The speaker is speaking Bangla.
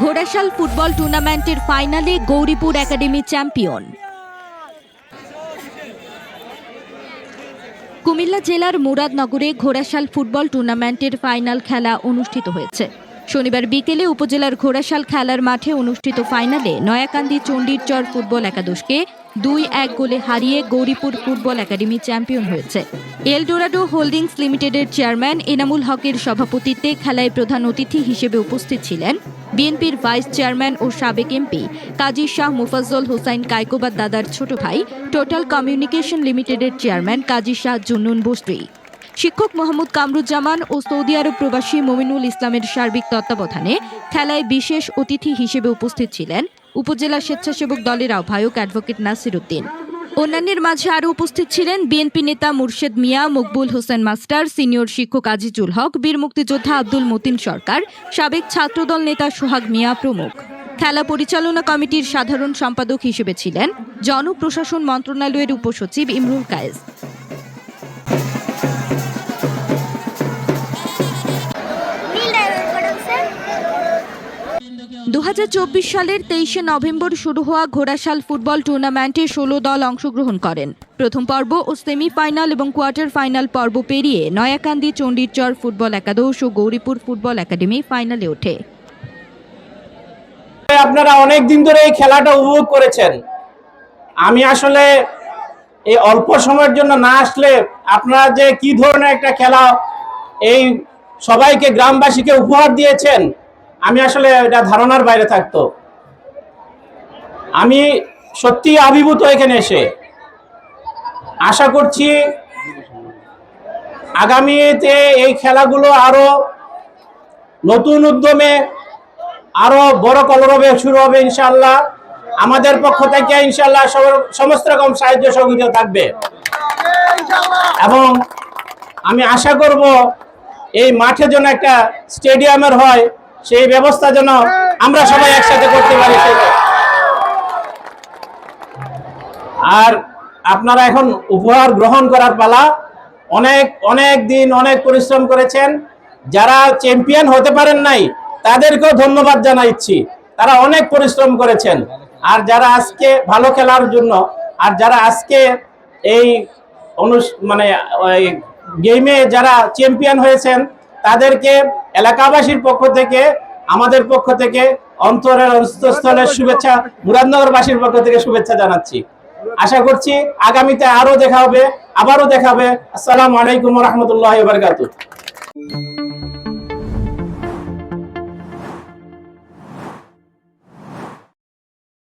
ঘোড়াশাল ফুটবল টুর্নামেন্টের ফাইনালে গৌরীপুর একাডেমি চ্যাম্পিয়ন। কুমিল্লা জেলার মুরাদনগরে ঘোড়াশাল ফুটবল টুর্নামেন্টের ফাইনাল খেলা অনুষ্ঠিত হয়েছে। শনিবার বিকেলে উপজেলার ঘোড়াশাল খেলার মাঠে অনুষ্ঠিত ফাইনালে নয়াকান্দি চণ্ডীরচর ফুটবল একাদশকে 2-1 গোলে হারিয়ে গৌরীপুর ফুটবল একাডেমি চ্যাম্পিয়ন হয়েছে। এলডোরাডো হোল্ডিংস লিমিটেডের চেয়ারম্যান এনামুল হকের সভাপতিত্বে খেলায় প্রধান অতিথি হিসেবে উপস্থিত ছিলেন বিএনপির ভাইস চেয়ারম্যান ও সাবেক এমপি কাজী শাহ মুফাজ্জল হোসাইন কায়কোবাদ দাদার ছোট ভাই, টোটাল কমিউনিকেশন লিমিটেডের চেয়ারম্যান কাজী শাহ জুন্নুন বস্ত্রী, শিক্ষক মোহাম্মদ কামরুজ্জামান ও সৌদি আরব প্রবাসী মমিনুল ইসলামের সার্বিক তত্ত্বাবধানে খেলায় বিশেষ অতিথি হিসেবে উপস্থিত ছিলেন উপজেলা স্বেচ্ছাসেবক দলের আহ্বায়ক অ্যাডভোকেট নাসির উদ্দিন। অন্যান্যের মাঝে আরও উপস্থিত ছিলেন বিএনপি নেতা মুর্শেদ মিয়া, মকবুল হোসেন মাস্টার, সিনিয়র শিক্ষক আজিজুল হক, বীর মুক্তিযোদ্ধা আব্দুল মতিন সরকার, সাবেক ছাত্রদল নেতা সোহাগ মিয়া প্রমুখ। খেলা পরিচালনা কমিটির সাধারণ সম্পাদক হিসেবে ছিলেন জনপ্রশাসন মন্ত্রণালয়ের উপসচিব ইমরুল কায়েস। 2024 সালের 23শে নভেম্বর শুরু হওয়া ঘোড়াশাল ফুটবল টুর্নামেন্টে 16 দল অংশগ্রহণ করেন। প্রথম পর্ব ও সেমিফাইনাল এবং কোয়ার্টার ফাইনাল পর্ব পেরিয়ে নয়াকান্দি চণ্ডীরচর ফুটবল একাদশ ও গৌরীপুর ফুটবল একাডেমি ফাইনালে ওঠে। আপনারা অনেক দিন ধরে এই খেলাটা উপভোগ করেছেন। আমি আসলে এই অল্প সময়ের জন্য না আসলে আপনারা যে কি ধরনের একটা খেলা এই সবাইকে গ্রামবাসীকে উপহার দিয়েছেন, আমি আসলে এটা ধারণার বাইরে থাকতো। আমি সত্যি অভিভূত এখানে এসে। আশা করছি আগামীতে এই খেলাগুলো আরো নতুন উদ্যমে আরো বড় কলরবে শুরু হবে ইনশাআল্লাহ। আমাদের পক্ষ থেকে ইনশাআল্লাহ সমস্ত রকম সাহায্য সহযোগিতা থাকবে এবং আমি আশা করব এই মাঠে যেন একটা স্টেডিয়ামের হয়, সেই ব্যবস্থা যেন আমরা সবাই একসাথে করতে পারি। আর আপনারা এখন উপহার গ্রহণ করার পালা। অনেক অনেক দিন অনেক পরিশ্রম করেছেন। যারা চ্যাম্পিয়ন হতে পারেন নাই তাদেরকেও ধন্যবাদ জানাচ্ছি, তারা অনেক পরিশ্রম করেছেন। আর যারা আজকে ভালো খেলার জন্য, আর যারা আজকে এই গেমে যারা চ্যাম্পিয়ন হয়েছেন তাদেরকে এলাকাবাসীর পক্ষ থেকে, আমাদের পক্ষ থেকে অন্তরের অন্তঃস্থলের শুভেচ্ছা, মুরাদনগরবাসীর পক্ষ থেকে শুভেচ্ছা জানাচ্ছি। আশা করছি আগামীতে আরো দেখা হবে, আবারও দেখা হবে। আসসালামু আলাইকুম ওয়া রাহমাতুল্লাহি ওয়া বারাকাতুহু।